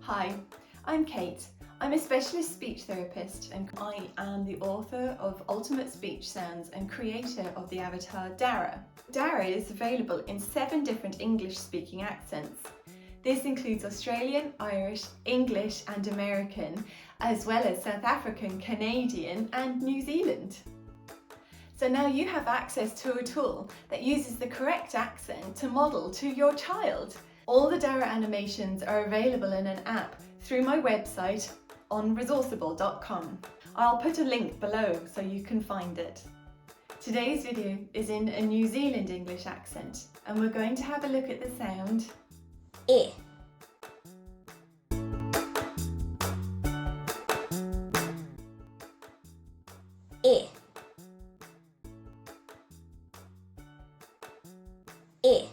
Hi, I'm Kate. I'm a specialist speech therapist and I am the author of Ultimate Speech Sounds and creator of the avatar DARA. DARA is available in 7 different English-speaking accents. This includes Australian, Irish, English and American, as well as South African, Canadian and New Zealand. So now you have access to a tool that uses the correct accent to model to your child. All the DARA animations are available in an app through my website on Resourceible.com. I'll put a link below so you can find it. Today's video is in a New Zealand English accent and we're going to have a look at the sound E. E. E.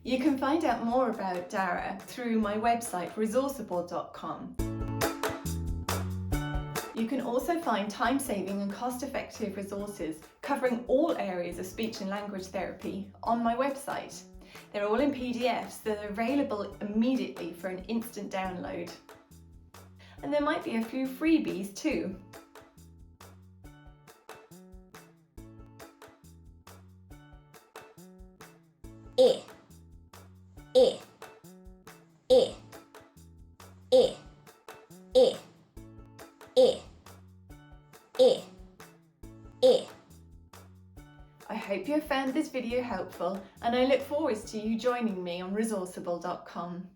You can find out more about DARA through my website Resourceible.com. You can also find time-saving and cost-effective resources covering all areas of speech and language therapy on my website. They're all in PDFs that are available immediately for an instant download. And there might be a few freebies too. E. E. E. E. E. E. E. E. I hope you have found this video helpful and I look forward to you joining me on Resourceible.com.